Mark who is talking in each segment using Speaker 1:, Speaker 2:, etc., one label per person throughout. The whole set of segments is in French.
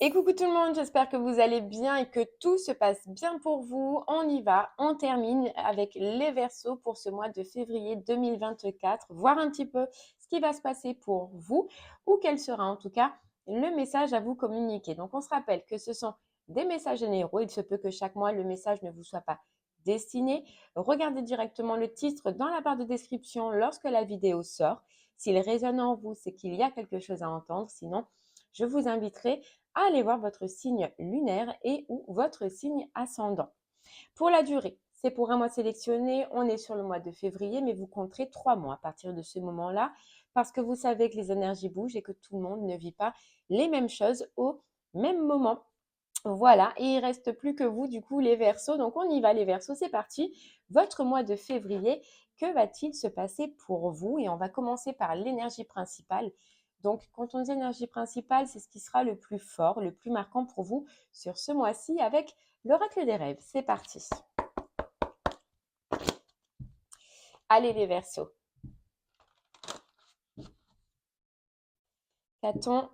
Speaker 1: Et coucou tout le monde, j'espère que vous allez bien et que tout se passe bien pour vous. On y va, on termine avec les Verseaux pour ce mois de février 2024, voir un petit peu ce qui va se passer pour vous ou quel sera en tout cas le message à vous communiquer. Donc on se rappelle que ce sont des messages généraux, il se peut que chaque mois le message ne vous soit pas destiné. Regardez directement le titre dans la barre de description lorsque la vidéo sort. S'il résonne en vous, c'est qu'il y a quelque chose à entendre, sinon je vous inviterai à aller voir votre signe lunaire et ou votre signe ascendant. Pour la durée, c'est pour un mois sélectionné, on est sur le mois de février, mais vous compterez 3 mois à partir de ce moment-là, parce que vous savez que les énergies bougent et que tout le monde ne vit pas les mêmes choses au même moment. Voilà, et il ne reste plus que vous, du coup, les Verseaux. Donc, on y va, les Verseaux, c'est parti. Votre mois de février, que va-t-il se passer pour vous? Et on va commencer par l'énergie principale. Donc, quand on dit énergie principale, c'est ce qui sera le plus fort, le plus marquant pour vous sur ce mois-ci avec l'oracle des rêves. C'est parti. Allez, les Verseaux. Qu'a-t-on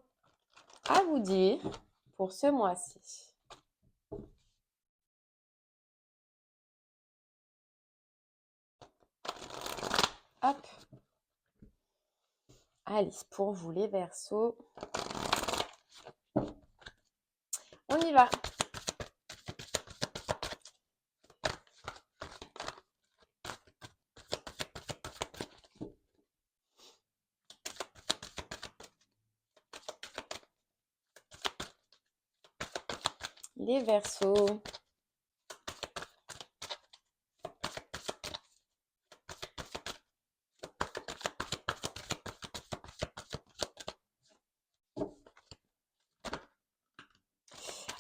Speaker 1: à vous dire pour ce mois-ci? Hop. Allez, pour vous, les Verseaux, on y va. Les Verseaux.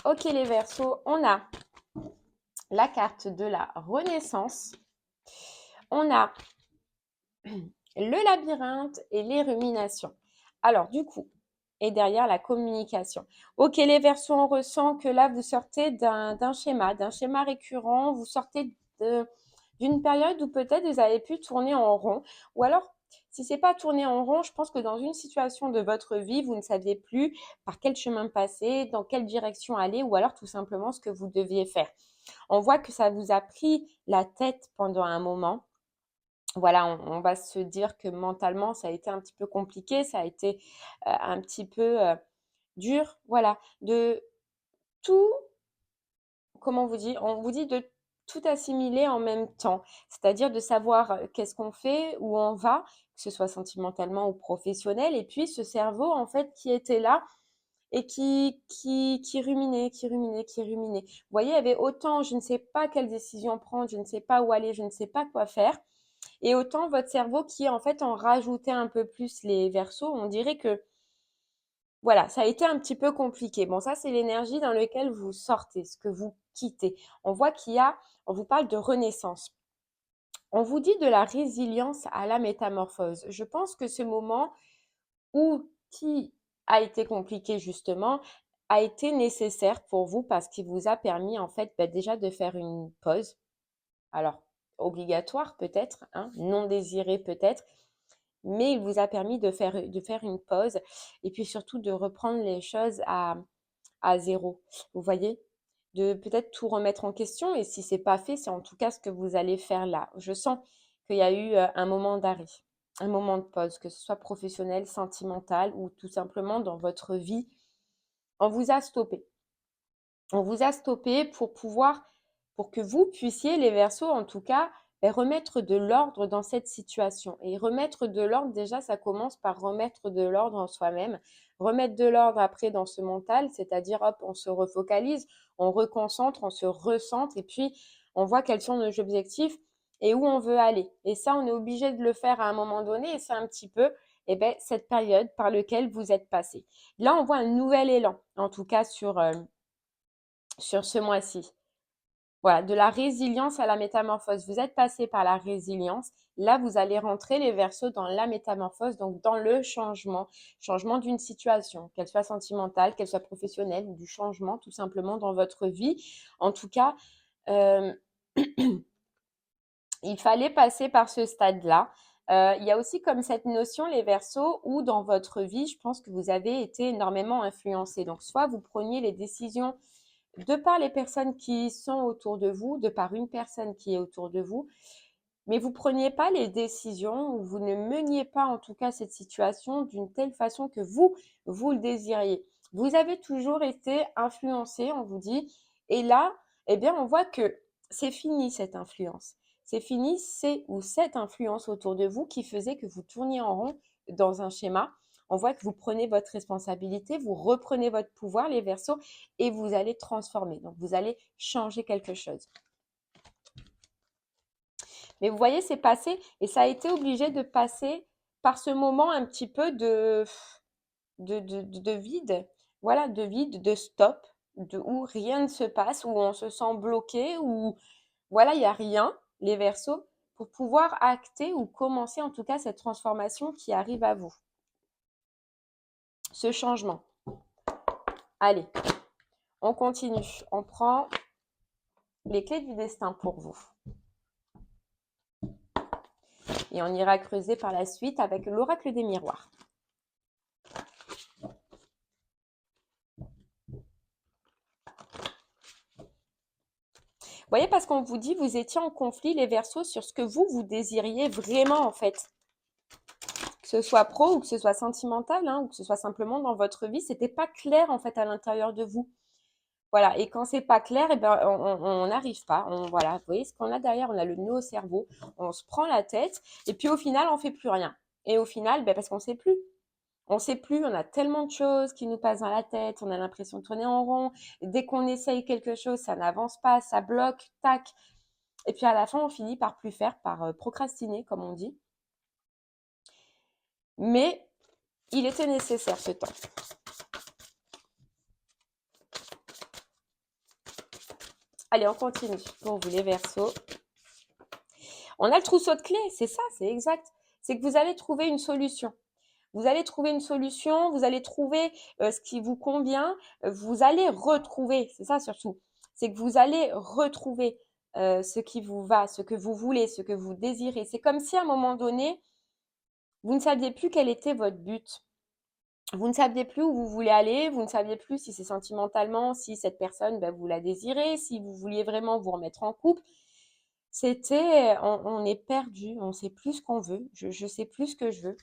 Speaker 1: Ok, les Verseaux, on a la carte de la Renaissance. On a le labyrinthe et les ruminations. Alors, du coup, et derrière la communication. Ok, les Verseaux, on ressent que là, vous sortez d'un schéma récurrent. Vous sortez d'une période où peut-être vous avez pu tourner en rond. Ou alors, si c'est pas tourner en rond, je pense que dans une situation de votre vie, vous ne saviez plus par quel chemin passer, dans quelle direction aller, ou alors tout simplement ce que vous deviez faire. On voit que ça vous a pris la tête pendant un moment. Voilà, on va se dire que mentalement, ça a été un petit peu compliqué, ça a été un petit peu dur. Voilà, de tout, comment on vous dit de tout assimiler en même temps, c'est-à-dire de savoir qu'est-ce qu'on fait, où on va, que ce soit sentimentalement ou professionnel, et puis ce cerveau, en fait, qui était là et qui ruminait, qui ruminait, qui ruminait. Vous voyez, il y avait autant, je ne sais pas quelle décision prendre, je ne sais pas où aller, je ne sais pas quoi faire, et autant votre cerveau qui, en fait, en rajoutait un peu plus les Verseaux, on dirait que, voilà, ça a été un petit peu compliqué. Bon, ça, c'est l'énergie dans laquelle vous sortez, ce que vous quittez. On voit on vous parle de renaissance. On vous dit de la résilience à la métamorphose. Je pense que ce moment qui a été compliqué justement, a été nécessaire pour vous parce qu'il vous a permis en fait déjà de faire une pause. Alors, obligatoire peut-être, hein, non désirée peut-être, mais il vous a permis de faire une pause et puis surtout de reprendre les choses à zéro. Vous voyez? De peut-être tout remettre en question et si c'est pas fait, c'est en tout cas ce que vous allez faire là. Je sens qu'il y a eu un moment d'arrêt, un moment de pause, que ce soit professionnel, sentimental ou tout simplement dans votre vie. On vous a stoppé. On vous a stoppé pour que vous puissiez, les Verseaux en tout cas, remettre de l'ordre dans cette situation. Et remettre de l'ordre, déjà, ça commence par remettre de l'ordre en soi-même. Remettre de l'ordre après dans ce mental, c'est-à-dire, hop, on se refocalise, on reconcentre, on se recentre et puis on voit quels sont nos objectifs et où on veut aller. Et ça, on est obligé de le faire à un moment donné et c'est un petit peu cette période par laquelle vous êtes passé. Là, on voit un nouvel élan, en tout cas sur ce mois-ci. Voilà, de la résilience à la métamorphose. Vous êtes passé par la résilience. Là, vous allez rentrer les Verseaux dans la métamorphose, donc dans le changement, changement d'une situation, qu'elle soit sentimentale, qu'elle soit professionnelle, ou du changement tout simplement dans votre vie. En tout cas, euh, il fallait passer par ce stade-là. Il y a aussi comme cette notion, les Verseaux, où dans votre vie, je pense que vous avez été énormément influencés. Donc, soit vous preniez les décisions de par les personnes qui sont autour de vous, de par une personne qui est autour de vous, mais vous preniez pas les décisions ou vous ne meniez pas en tout cas cette situation d'une telle façon que vous le désiriez. Vous avez toujours été influencé, on vous dit, et là, eh bien, on voit que c'est fini cette influence. C'est fini, c'est ou cette influence autour de vous qui faisait que vous tourniez en rond dans un schéma. On voit que vous prenez votre responsabilité, vous reprenez votre pouvoir, les Verseaux, et vous allez transformer. Donc, vous allez changer quelque chose. Mais vous voyez, c'est passé et ça a été obligé de passer par ce moment un petit peu de vide. Voilà, de vide, de stop, où rien ne se passe, où on se sent bloqué, où voilà, il n'y a rien, les Verseaux, pour pouvoir acter ou commencer en tout cas cette transformation qui arrive à vous. Ce changement. Allez, on continue. On prend les clés du destin pour vous. Et on ira creuser par la suite avec l'oracle des miroirs. Vous voyez, parce qu'on vous dit, vous étiez en conflit, les Verseaux, sur ce que vous désiriez vraiment, en fait. Que ce soit pro ou que ce soit sentimental, hein, ou que ce soit simplement dans votre vie, c'était pas clair, en fait, à l'intérieur de vous. Voilà, et quand c'est pas clair, eh ben, on n'arrive pas. Voilà, vous voyez ce qu'on a derrière, on a le nœud au cerveau, on se prend la tête, et puis au final, on fait plus rien. Et au final, ben, parce qu'on sait plus. On sait plus, on a tellement de choses qui nous passent dans la tête, on a l'impression de tourner en rond. Dès qu'on essaye quelque chose, ça n'avance pas, ça bloque, tac. Et puis à la fin, on finit par plus faire, par procrastiner, comme on dit. Mais il était nécessaire ce temps. Allez, on continue pour vous les Verseaux. On a le trousseau de clés, c'est ça, c'est exact. C'est que vous allez trouver une solution. Vous allez trouver une solution, vous allez trouver ce qui vous convient, vous allez retrouver, c'est ça surtout, c'est que vous allez retrouver ce qui vous va, ce que vous voulez, ce que vous désirez. C'est comme si à un moment donné, vous ne saviez plus quel était votre but. Vous ne saviez plus où vous voulez aller, vous ne saviez plus si c'est sentimentalement, si cette personne, ben, vous la désirez, si vous vouliez vraiment vous remettre en couple. On est perdu, on ne sait plus ce qu'on veut, je ne sais plus ce que je veux.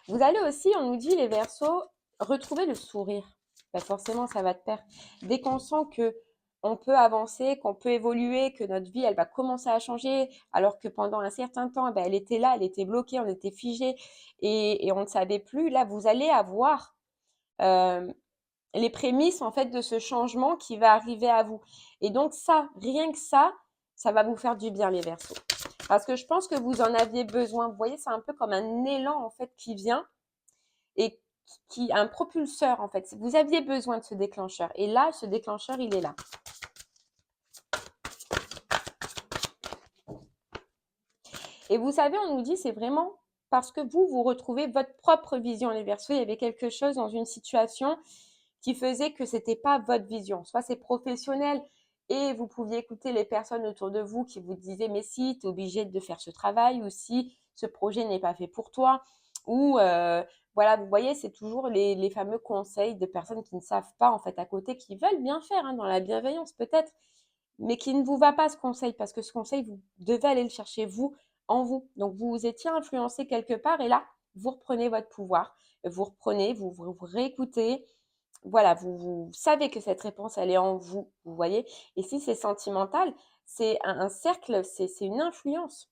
Speaker 1: Vous allez aussi, on nous dit les Verseaux, retrouver le sourire. Ben forcément, ça va de pair. Dès qu'on sent que on peut avancer, qu'on peut évoluer, que notre vie, elle va commencer à changer, alors que pendant un certain temps, ben, elle était là, elle était bloquée, on était figé et on ne savait plus. Là, vous allez avoir les prémices en fait de ce changement qui va arriver à vous. Et donc ça, rien que ça va vous faire du bien les Verseaux. Parce que je pense que vous en aviez besoin. Vous voyez, c'est un peu comme un élan en fait qui vient et qui un propulseur en fait. Vous aviez besoin de ce déclencheur. Et là, ce déclencheur, il est là. Et vous savez, on nous dit, c'est vraiment parce que vous retrouvez votre propre vision, les Verseaux. Il y avait quelque chose dans une situation qui faisait que c'était pas votre vision. Soit c'est professionnel et vous pouviez écouter les personnes autour de vous qui vous disaient mais si, tu es obligé de faire ce travail ou si ce projet n'est pas fait pour toi ou voilà, vous voyez, c'est toujours les fameux conseils de personnes qui ne savent pas en fait à côté, qui veulent bien faire hein, dans la bienveillance peut-être, mais qui ne vous va pas ce conseil parce que ce conseil, vous devez aller le chercher vous, en vous. Donc vous étiez influencé quelque part et là, vous reprenez votre pouvoir, vous reprenez, vous réécoutez, voilà, vous savez que cette réponse, elle est en vous, vous voyez. Et si c'est sentimental, c'est un cercle, c'est une influence,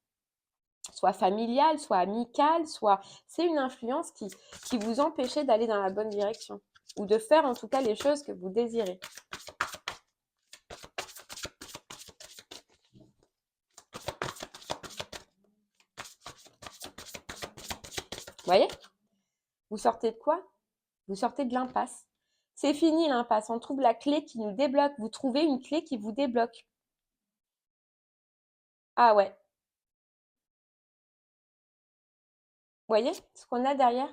Speaker 1: soit familiale, soit amicale, soit c'est une influence qui vous empêchait d'aller dans la bonne direction ou de faire en tout cas les choses que vous désirez. Vous voyez? Vous sortez de quoi? Vous sortez de l'impasse. C'est fini l'impasse. On trouve la clé qui nous débloque. Vous trouvez une clé qui vous débloque. Ah ouais. Vous voyez ce qu'on a derrière?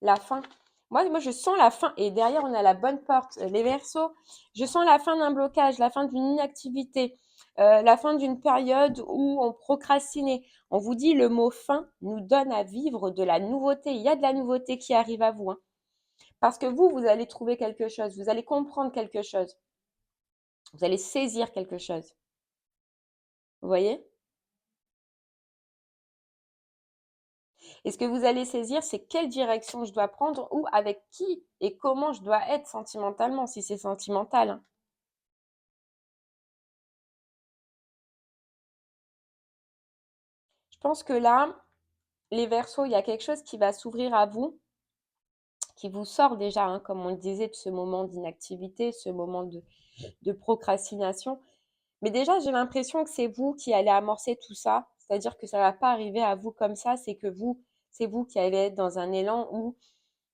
Speaker 1: La fin. Moi, je sens la fin. Et derrière, on a la bonne porte. Les Verseaux, je sens la fin d'un blocage, la fin d'une inactivité. la fin d'une période où on procrastinait. On vous dit le mot fin nous donne à vivre de la nouveauté. Il y a de la nouveauté qui arrive à vous, hein. Parce que vous allez trouver quelque chose, vous allez comprendre quelque chose, vous allez saisir quelque chose. Vous voyez? Et ce que vous allez saisir, c'est quelle direction je dois prendre ou avec qui et comment je dois être sentimentalement, si c'est sentimental, hein. Je pense que là, les Verseaux, il y a quelque chose qui va s'ouvrir à vous, qui vous sort déjà, hein, comme on le disait, de ce moment d'inactivité, ce moment de procrastination. Mais déjà, j'ai l'impression que c'est vous qui allez amorcer tout ça. C'est-à-dire que ça ne va pas arriver à vous comme ça, c'est vous qui allez être dans un élan où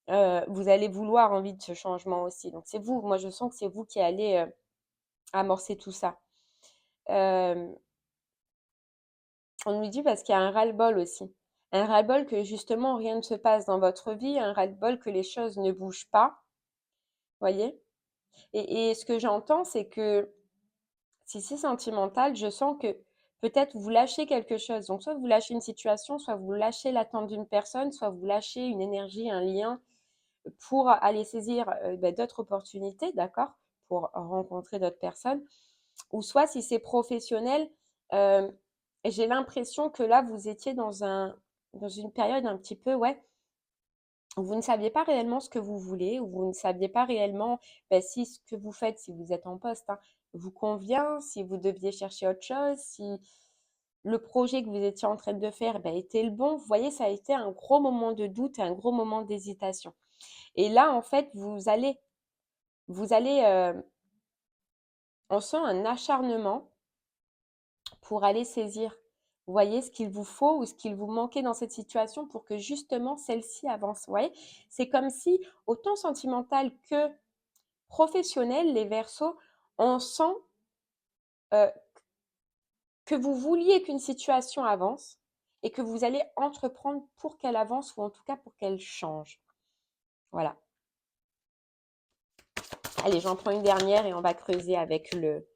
Speaker 1: vous allez vouloir envie de ce changement aussi. Donc c'est vous, moi je sens que c'est vous qui allez amorcer tout ça. Euh, on nous dit parce qu'il y a un ras-le-bol aussi. Un ras-le-bol que justement rien ne se passe dans votre vie, un ras-le-bol que les choses ne bougent pas, voyez? Et ce que j'entends, c'est que si c'est sentimental, je sens que peut-être vous lâchez quelque chose. Donc soit vous lâchez une situation, soit vous lâchez l'attente d'une personne, soit vous lâchez une énergie, un lien pour aller saisir d'autres opportunités, d'accord? Pour rencontrer d'autres personnes. Ou soit si c'est professionnel, euh, j'ai l'impression que là, vous étiez dans une période un petit peu, ouais, où vous ne saviez pas réellement ce que vous voulez, où vous ne saviez pas réellement si ce que vous faites, si vous êtes en poste, hein, vous convient, si vous deviez chercher autre chose, si le projet que vous étiez en train de faire était le bon. Vous voyez, ça a été un gros moment de doute et un gros moment d'hésitation. Et là, en fait, vous allez, on sent un acharnement pour aller saisir, vous voyez, ce qu'il vous faut ou ce qu'il vous manquait dans cette situation pour que justement celle-ci avance. Vous voyez, c'est comme si, autant sentimental que professionnel, les Verseaux, on sent euh, que vous vouliez qu'une situation avance et que vous allez entreprendre pour qu'elle avance ou en tout cas pour qu'elle change. Voilà. Allez, j'en prends une dernière et on va creuser avec le,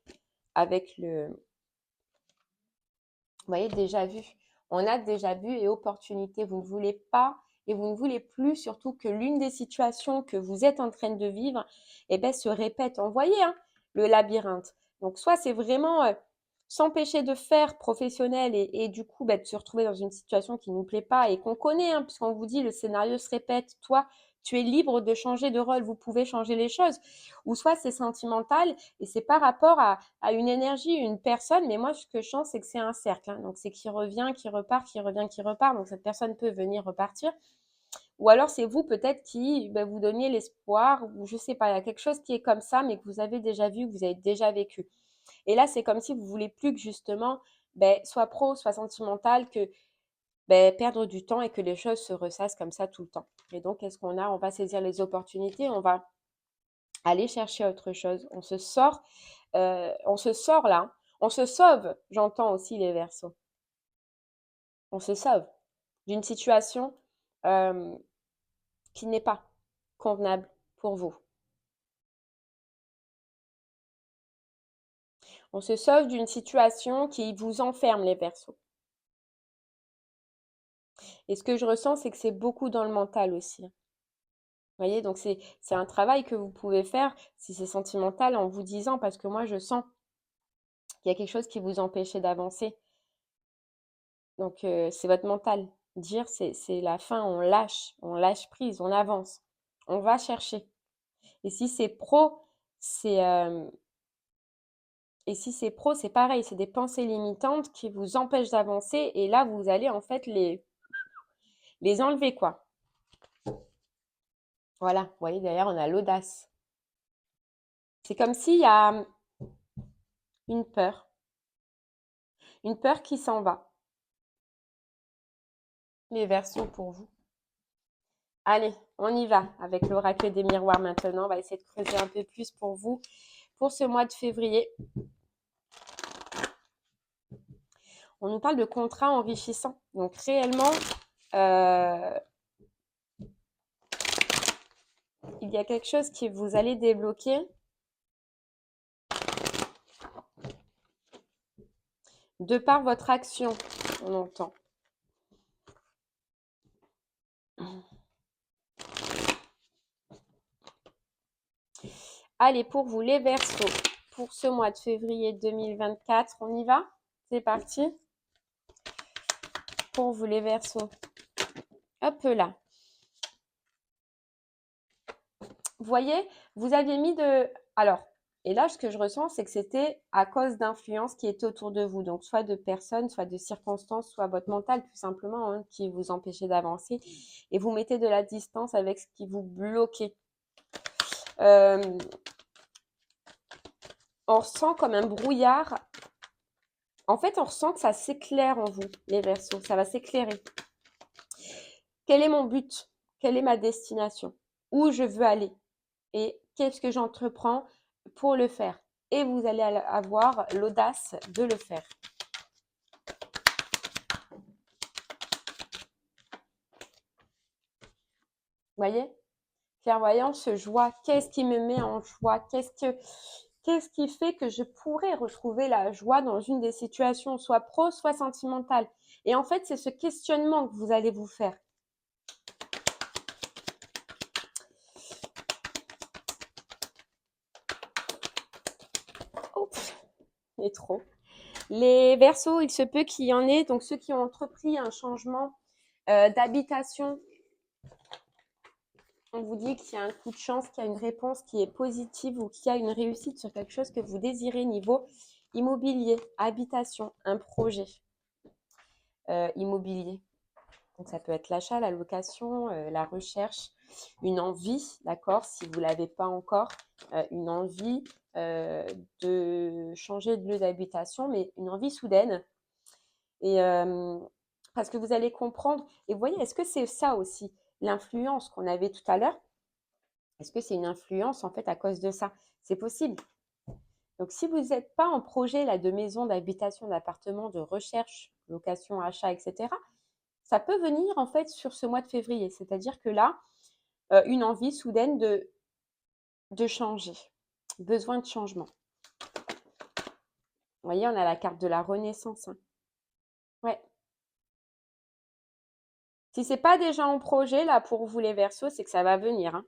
Speaker 1: vous voyez, déjà vu. On a déjà vu et opportunité. Vous ne voulez pas et vous ne voulez plus, surtout que l'une des situations que vous êtes en train de vivre, se répète. On voyait, hein, le labyrinthe. Donc, soit c'est vraiment s'empêcher de faire professionnel et du coup, de se retrouver dans une situation qui ne nous plaît pas et qu'on connaît, hein, puisqu'on vous dit le scénario se répète. Toi, tu es libre de changer de rôle. Vous pouvez changer les choses. Ou soit c'est sentimental et c'est par rapport à une énergie, une personne, mais moi ce que je sens c'est que c'est un cercle, hein. Donc c'est qui revient, qui repart, qui revient, qui repart, donc cette personne peut venir repartir, ou alors c'est vous peut-être qui vous donniez l'espoir, ou je sais pas, il y a quelque chose qui est comme ça, mais que vous avez déjà vu, que vous avez déjà vécu. Et là c'est comme si vous voulez plus que justement soit pro, soit sentimental, que perdre du temps et que les choses se ressassent comme ça tout le temps. Et donc qu'est-ce qu'on a? On va saisir les opportunités, on va aller chercher autre chose, on se sort là, on se sauve, j'entends aussi les Verseaux, on se sauve d'une situation euh, qui n'est pas convenable pour vous. On se sauve d'une situation qui vous enferme, les Verseaux. Et ce que je ressens, c'est que c'est beaucoup dans le mental aussi, hein. Vous voyez, donc c'est un travail que vous pouvez faire si c'est sentimental en vous disant, parce que moi je sens qu'il y a quelque chose qui vous empêchait d'avancer. Donc c'est votre mental. Dire c'est la fin, on lâche prise, on avance, on va chercher. Et si c'est pro, c'est et si c'est pro, c'est pareil, c'est des pensées limitantes qui vous empêchent d'avancer et là vous allez en fait les enlever quoi. Voilà, vous voyez derrière on a l'audace. C'est comme s'il y a une peur qui s'en va. Les versos pour vous. Allez, on y va avec l'oracle des miroirs maintenant. On va essayer de creuser un peu plus pour vous pour ce mois de février. On nous parle de contrats enrichissants. Donc réellement, il y a quelque chose que vous allez débloquer. de par votre action, on entend. Allez, pour vous, les Verseaux, pour ce mois de février 2024, on y va? C'est parti. Pour vous, les Verseaux. Hop là. Vous voyez, vous aviez mis de... Alors, et là, ce que je ressens, c'est que c'était à cause d'influences qui étaient autour de vous. Donc, soit de personnes, soit de circonstances, soit votre mental, tout simplement, hein, qui vous empêchait d'avancer. Et vous mettez de la distance avec ce qui vous bloquait. On ressent comme un brouillard. En fait, on ressent que ça s'éclaire en vous, les Verseaux. Ça va s'éclairer. Quel est mon but? Quelle est ma destination? Où je veux aller? Et qu'est-ce que j'entreprends pour le faire? Et vous allez avoir l'audace de le faire. Vous voyez? Clairvoyance, joie. Qu'est-ce qui me met en joie? Qu'est-ce qui fait que je pourrais retrouver la joie dans une des situations, soit pro, soit sentimentale? Et en fait, c'est ce questionnement que vous allez vous faire. Oups, et trop. Les Verseaux, il se peut qu'il y en ait, donc ceux qui ont entrepris un changement d'habitation, on vous dit qu'il y a un coup de chance, qu'il y a une réponse qui est positive ou qu'il y a une réussite sur quelque chose que vous désirez niveau immobilier, habitation, un projet immobilier. Donc ça peut être l'achat, la location, la recherche, une envie, d'accord, si vous ne l'avez pas encore, une envie de changer de lieu d'habitation, mais une envie soudaine. Et parce que vous allez comprendre, et vous voyez, est-ce que c'est ça aussi, l'influence qu'on avait tout à l'heure? Est-ce que c'est une influence en fait à cause de ça? C'est possible. Donc si vous n'êtes pas en projet là, de maison, d'habitation, d'appartement, de recherche, location, achat, etc., ça peut venir en fait sur ce mois de février. C'est-à-dire que là, une envie soudaine de changer, besoin de changement. Vous voyez, on a la carte de la renaissance. Hein. Ouais. Si c'est pas déjà en projet là pour vous les Verseaux, c'est que ça va venir. Hein.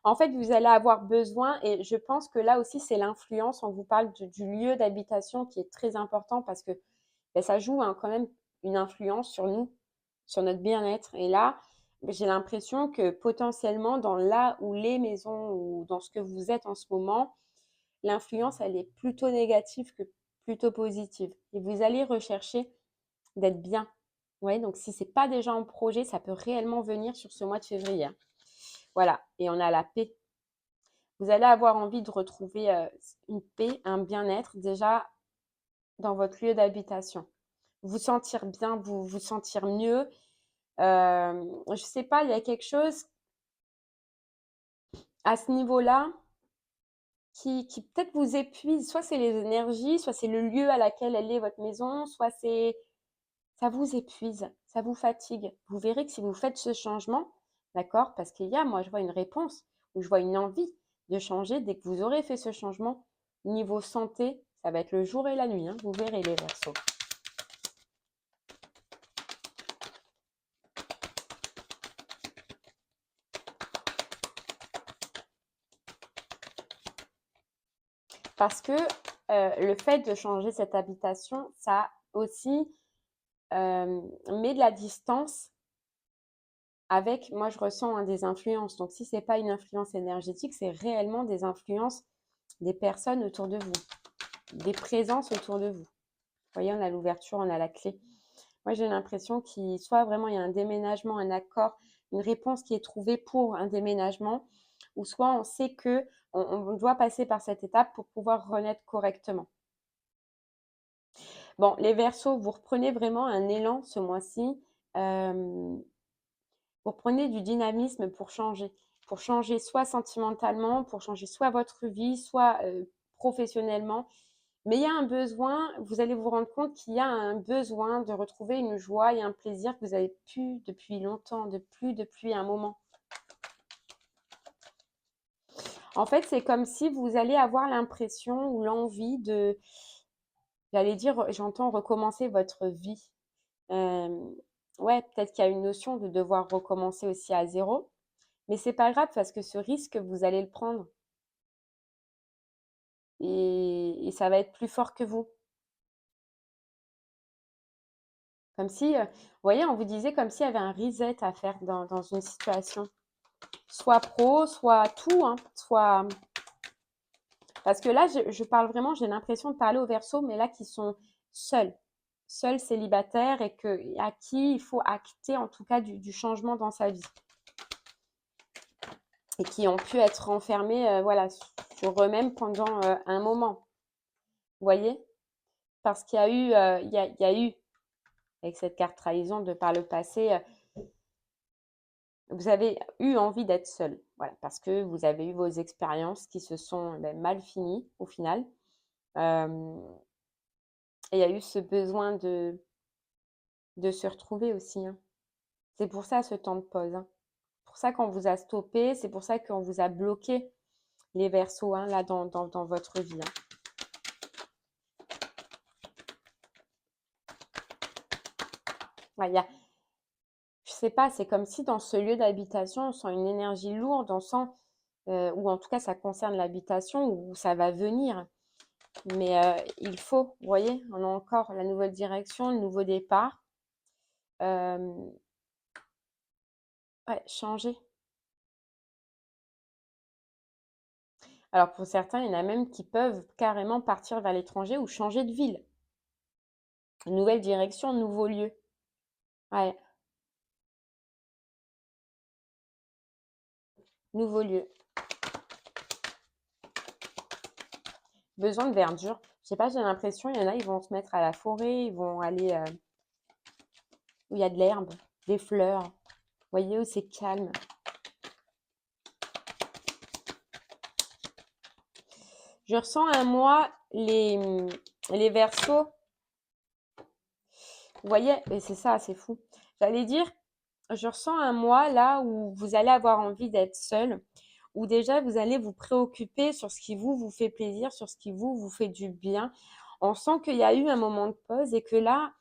Speaker 1: En fait, vous allez avoir besoin, et je pense que là aussi, c'est l'influence. On vous parle du lieu d'habitation qui est très important parce que ben, ça joue hein, quand même une influence sur nous, sur notre bien-être. Et là, j'ai l'impression que potentiellement, dans là où les maisons ou dans ce que vous êtes en ce moment, l'influence, elle est plutôt négative que plutôt positive. Et vous allez rechercher d'être bien. Ouais, donc si ce n'est pas déjà en projet, ça peut réellement venir sur ce mois de février. Voilà, et on a la paix. Vous allez avoir envie de retrouver une paix, un bien-être déjà dans votre lieu d'habitation. Vous sentir bien, vous sentir mieux. Je ne sais pas, il y a quelque chose à ce niveau-là qui peut-être vous épuise. Soit c'est les énergies, soit c'est le lieu à laquelle elle est votre maison, soit c'est ça vous épuise, ça vous fatigue. Vous verrez que si vous faites ce changement, d'accord, parce qu'il y a, moi je vois une réponse ou je vois une envie de changer dès que vous aurez fait ce changement. Niveau santé, ça va être le jour et la nuit, hein, vous verrez les Verseaux. Parce que le fait de changer cette habitation, ça aussi met de la distance avec, moi je ressens hein, des influences. Donc si ce n'est pas une influence énergétique, c'est réellement des influences des personnes autour de vous, des présences autour de vous. Vous voyez, on a l'ouverture, on a la clé. Moi j'ai l'impression qu'il soit vraiment il y a un déménagement, un accord, une réponse qui est trouvée pour un déménagement, ou soit on sait que on doit passer par cette étape pour pouvoir renaître correctement. Bon, les Verseaux, vous reprenez vraiment un élan ce mois-ci. Vous reprenez du dynamisme pour changer soit sentimentalement, pour changer soit votre vie, soit professionnellement. Mais il y a un besoin, vous allez vous rendre compte qu'il y a un besoin de retrouver une joie et un plaisir que vous avez pu depuis longtemps, depuis un moment. En fait, c'est comme si vous allez avoir l'impression ou l'envie de, j'allais dire, j'entends recommencer votre vie. Euh, ouais, peut-être qu'il y a une notion de devoir recommencer aussi à zéro, mais c'est pas grave parce que ce risque, vous allez le prendre et ça va être plus fort que vous. Comme si, vous voyez, on vous disait comme s'il y avait un reset à faire dans une situation. Soit pro, soit tout, hein, soit... Parce que là, je parle vraiment, j'ai l'impression de parler aux Verseaux, mais là, qui sont seuls, seuls célibataires et à qui il faut acter en tout cas du changement dans sa vie. Et qui ont pu être renfermés voilà, sur eux-mêmes pendant un moment. Vous voyez? Parce qu'il y a eu, il y a eu, avec cette carte trahison de par le passé, vous avez eu envie d'être seul. Voilà, parce que vous avez eu vos expériences qui se sont mal finies au final. Euh, et il y a eu ce besoin de se retrouver aussi, hein. C'est pour ça ce temps de pause, hein. C'est pour ça qu'on vous a stoppé, c'est pour ça qu'on vous a bloqué les Verseaux hein, là dans votre vie, hein. Ouais, je sais pas, c'est comme si dans ce lieu d'habitation, on sent une énergie lourde, on sent, ou en tout cas ça concerne l'habitation, où ça va venir. Mais il faut, vous voyez, on a encore la nouvelle direction, le nouveau départ. Euh, ouais, changer. Alors pour certains, il y en a même qui peuvent carrément partir vers l'étranger ou changer de ville. Nouvelle direction, nouveau lieu. Ouais, nouveau lieu. Besoin de verdure. Je sais pas, j'ai l'impression, il y en a, ils vont se mettre à la forêt, ils vont aller où il y a de l'herbe, des fleurs. Vous voyez, où c'est calme. Je ressens à moi les Verseaux. Vous voyez, et c'est ça, c'est fou. J'allais dire, je ressens un mois là où vous allez avoir envie d'être seul, où déjà vous allez vous préoccuper sur ce qui vous fait plaisir, sur ce qui vous fait du bien. On sent qu'il y a eu un moment de pause et que là,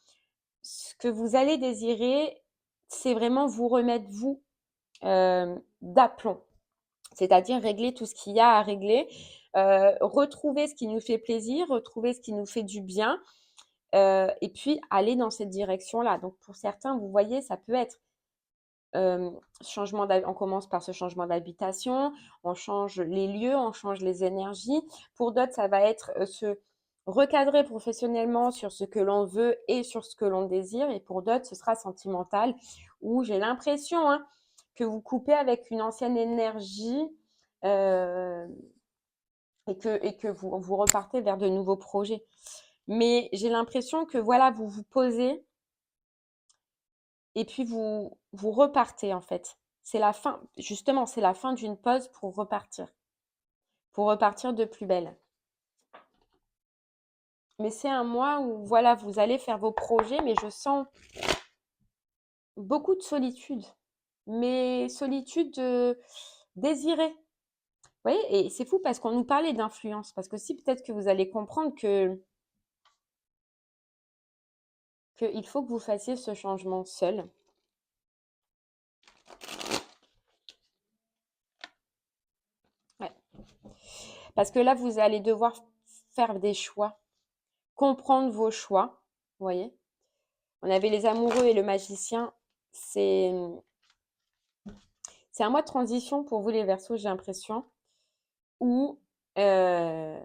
Speaker 1: ce que vous allez désirer, c'est vraiment vous remettre vous d'aplomb. C'est-à-dire régler tout ce qu'il y a à régler, retrouver ce qui nous fait plaisir, retrouver ce qui nous fait du bien, et puis aller dans cette direction-là. Donc pour certains, vous voyez, ça peut être on commence par ce changement d'habitation, on change les lieux, on change les énergies. Pour d'autres, ça va être se recadrer professionnellement sur ce que l'on veut et sur ce que l'on désire. Et pour d'autres, ce sera sentimental, où j'ai l'impression hein, que vous coupez avec une ancienne énergie euh, et que vous repartez vers de nouveaux projets. Mais j'ai l'impression que voilà, vous vous posez et puis vous repartez en fait. C'est la fin, justement, c'est la fin d'une pause pour repartir de plus belle. Mais c'est un mois où voilà, vous allez faire vos projets, mais je sens beaucoup de solitude, mais solitude désirée. Vous voyez, et c'est fou parce qu'on nous parlait d'influence, parce que si peut-être que vous allez comprendre que il faut que vous fassiez ce changement seul. Ouais. Parce que là, vous allez devoir faire des choix, comprendre vos choix. Vous voyez? On avait les amoureux et le magicien. C'est c'est un mois de transition pour vous les Verseaux, j'ai l'impression, où euh,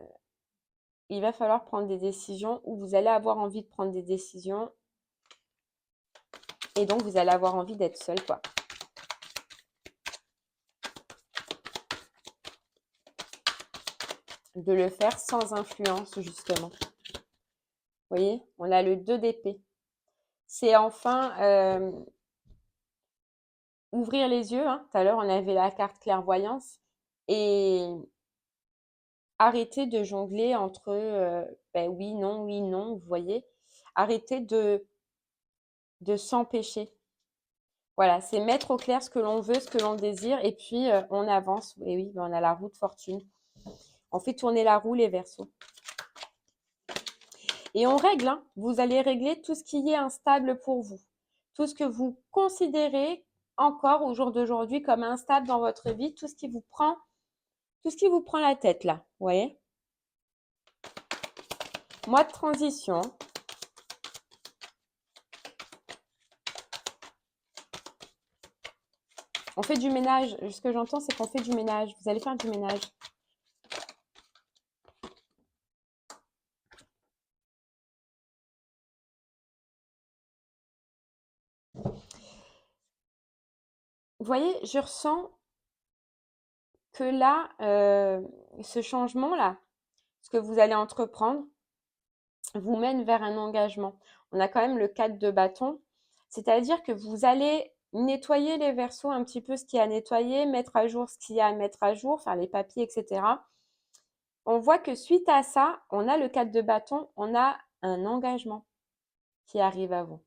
Speaker 1: il va falloir prendre des décisions, où vous allez avoir envie de prendre des décisions, et donc vous allez avoir envie d'être seul, quoi. De le faire sans influence, justement. Vous voyez, on a le 2 d'épée. C'est enfin ouvrir les yeux, hein. Tout à l'heure, on avait la carte clairvoyance. Et arrêter de jongler entre ben oui, non, vous voyez. Arrêter de s'empêcher. Voilà, c'est mettre au clair ce que l'on veut, ce que l'on désire, et puis on avance. Et oui, ben, on a la roue de fortune. On fait tourner la roue, les Verseaux. Et on règle, hein. Vous allez régler tout ce qui est instable pour vous. Tout ce que vous considérez encore au jour d'aujourd'hui comme instable dans votre vie, tout ce qui vous prend la tête là, vous voyez? Mois de transition. On fait du ménage. Ce que j'entends, c'est qu'on fait du ménage. Vous allez faire du ménage. Vous voyez, je ressens que là, ce changement-là, ce que vous allez entreprendre, vous mène vers un engagement. On a quand même le 4 de bâton, c'est-à-dire que vous allez nettoyer les Verseaux un petit peu ce qu'il y a à nettoyer, mettre à jour ce qu'il y a à mettre à jour, faire les papiers, etc. On voit que suite à ça, on a le 4 de bâton, on a un engagement qui arrive à vous.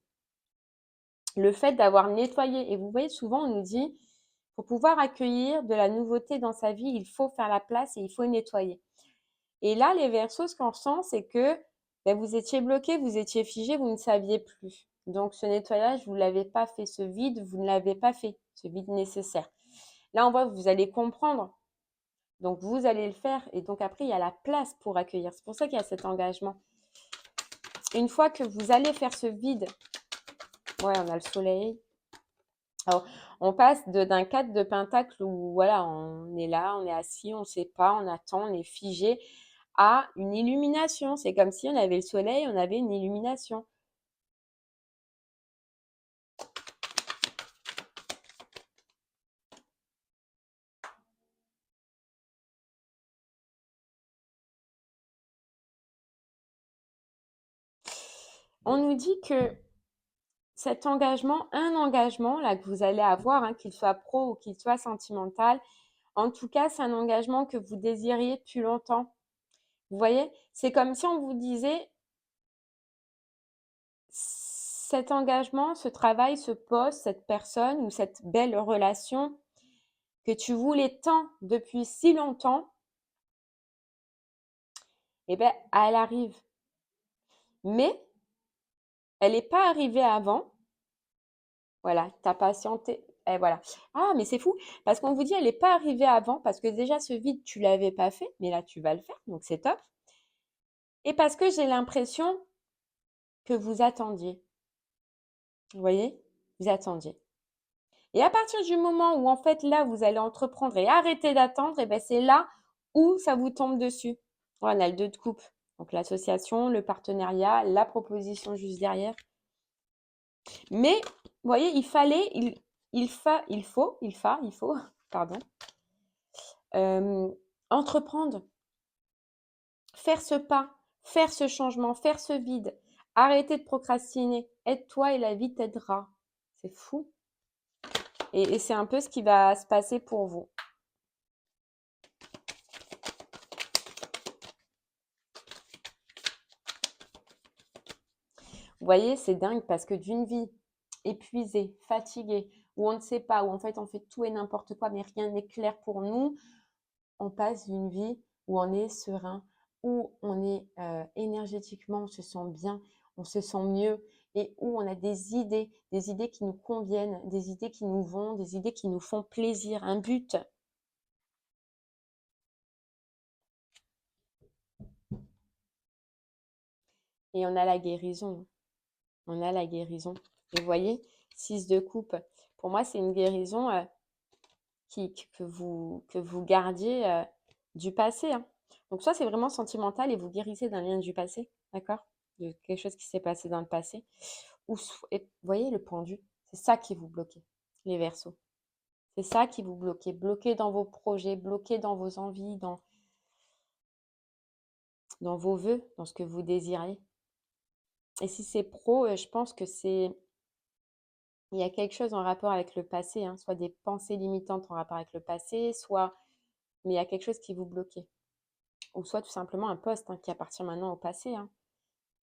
Speaker 1: Le fait d'avoir nettoyé, et vous voyez souvent on nous dit, pour pouvoir accueillir de la nouveauté dans sa vie, il faut faire la place et il faut nettoyer. Et là, les Verseaux, ce qu'on ressent, c'est que ben, vous étiez bloqué, vous étiez figé, vous ne saviez plus. Donc, ce nettoyage, vous ne l'avez pas fait. Ce vide, vous ne l'avez pas fait. Ce vide nécessaire. Là, on voit que vous allez comprendre. Donc, vous allez le faire. Et donc, après, il y a la place pour accueillir. C'est pour ça qu'il y a cet engagement. Une fois que vous allez faire ce vide, ouais, on a le soleil. Alors, on passe d'un 4 de pentacle où, voilà, on est là, on est assis, on ne sait pas, on attend, on est figé, à une illumination. C'est comme si on avait le soleil, on avait une illumination. On nous dit que cet engagement, un engagement là que vous allez avoir, hein, qu'il soit pro ou qu'il soit sentimental, en tout cas, c'est un engagement que vous désiriez depuis longtemps. Vous voyez, c'est comme si on vous disait, cet engagement, ce travail, ce poste, cette personne ou cette belle relation que tu voulais tant depuis si longtemps, eh bien, elle arrive. Mais elle n'est pas arrivée avant. Voilà, tu as patienté. Et voilà. Ah, mais c'est fou, parce qu'on vous dit, elle n'est pas arrivée avant, parce que déjà, ce vide, tu ne l'avais pas fait, mais là, tu vas le faire, donc c'est top. Et parce que j'ai l'impression que vous attendiez. Vous voyez? Vous attendiez. Et à partir du moment où, en fait, là, vous allez entreprendre et arrêter d'attendre, et bien, c'est là où ça vous tombe dessus. Voilà, on a le 2 de coupe. Donc, l'association, le partenariat, la proposition juste derrière. Mais, vous voyez, il faut, pardon, entreprendre, faire ce pas, faire ce changement, faire ce vide, arrêter de procrastiner, aide-toi et la vie t'aidera. C'est fou. Et c'est un peu ce qui va se passer pour vous. Vous voyez, c'est dingue parce que d'une vie épuisée, fatiguée, où on ne sait pas, où en fait on fait tout et n'importe quoi, mais rien n'est clair pour nous, on passe d'une vie où on est serein, où on est énergétiquement, on se sent bien, on se sent mieux et où on a des idées qui nous conviennent, des idées qui nous vont, des idées qui nous font plaisir, un but. Et on a la guérison. On a la guérison. Et vous voyez, 6 de coupe, pour moi, c'est une guérison que vous gardiez du passé. Hein. Donc, soit c'est vraiment sentimental et vous guérissez d'un lien du passé, d'accord? De quelque chose qui s'est passé dans le passé. Ou, et vous voyez le pendu, c'est ça qui vous bloquez, les Verseaux. C'est ça qui vous bloquez. Bloqué dans vos projets, bloqué dans vos envies, dans vos vœux, dans ce que vous désirez. Et si c'est pro, je pense que c'est il y a quelque chose en rapport avec le passé, hein, soit des pensées limitantes en rapport avec le passé, soit mais il y a quelque chose qui vous bloquait. Ou soit tout simplement un poste hein, qui appartient maintenant au passé. Hein.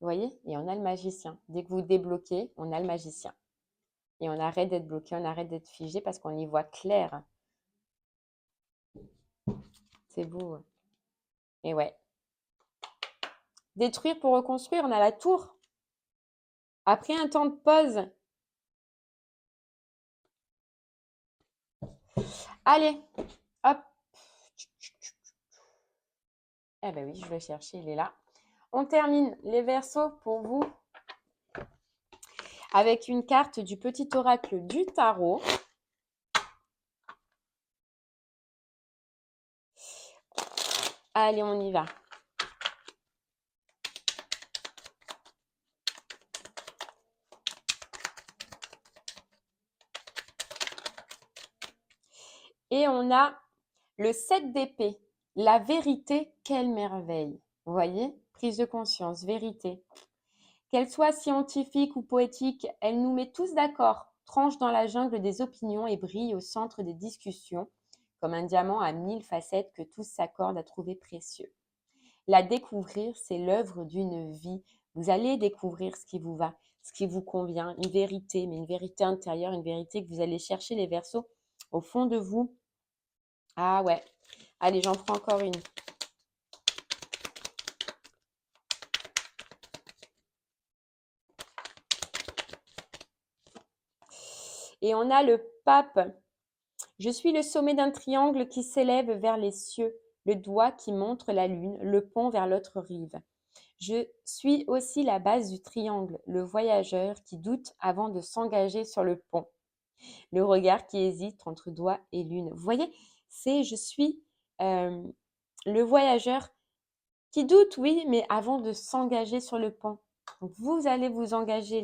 Speaker 1: Vous voyez? Et on a le magicien. Dès que vous débloquez, on a le magicien. Et on arrête d'être bloqué, on arrête d'être figé parce qu'on y voit clair. C'est beau. Et ouais. Détruire pour reconstruire, on a la tour. Après un temps de pause. Allez, hop. Eh ben oui, je vais chercher, il est là. On termine les Verseaux pour vous avec une carte du petit oracle du tarot. Allez, on y va. Et on a le 7 d'épée. La vérité, quelle merveille. Vous voyez? Prise de conscience, vérité. Qu'elle soit scientifique ou poétique, elle nous met tous d'accord, tranche dans la jungle des opinions et brille au centre des discussions, comme un diamant à 1000 facettes que tous s'accordent à trouver précieux. La découvrir, c'est l'œuvre d'une vie. Vous allez découvrir ce qui vous va, ce qui vous convient, une vérité, mais une vérité intérieure, une vérité que vous allez chercher les Verseaux au fond de vous. Ah ouais, allez, j'en prends encore une. Et on a le pape. Je suis le sommet d'un triangle qui s'élève vers les cieux, le doigt qui montre la lune, le pont vers l'autre rive. Je suis aussi la base du triangle, le voyageur qui doute avant de s'engager sur le pont, le regard qui hésite entre doigt et lune. Vous voyez, c'est je suis le voyageur qui doute, oui, mais avant de s'engager sur le pont. Donc vous allez vous engager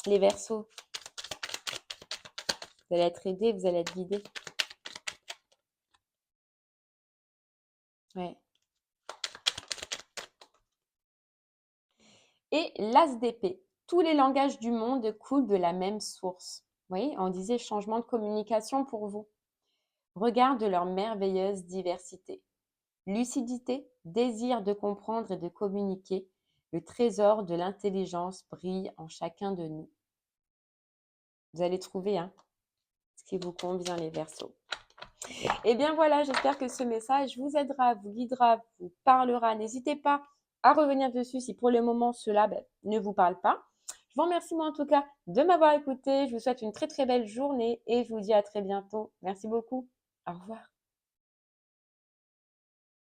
Speaker 1: les Verseaux. Vous allez être aidé, vous allez être guidé. Ouais. Et l'as d'épée. Tous les langages du monde coulent de la même source. Vous voyez, on disait changement de communication pour vous. Regarde leur merveilleuse diversité. Lucidité, désir de comprendre et de communiquer, le trésor de l'intelligence brille en chacun de nous. Vous allez trouver ce qui vous convient, les Verseaux. Et bien voilà, j'espère que ce message vous aidera, vous guidera, vous parlera. N'hésitez pas à revenir dessus si pour le moment cela ne vous parle pas. Je vous remercie moi en tout cas de m'avoir écouté. Je vous souhaite une très très belle journée et je vous dis à très bientôt. Merci beaucoup. Au revoir.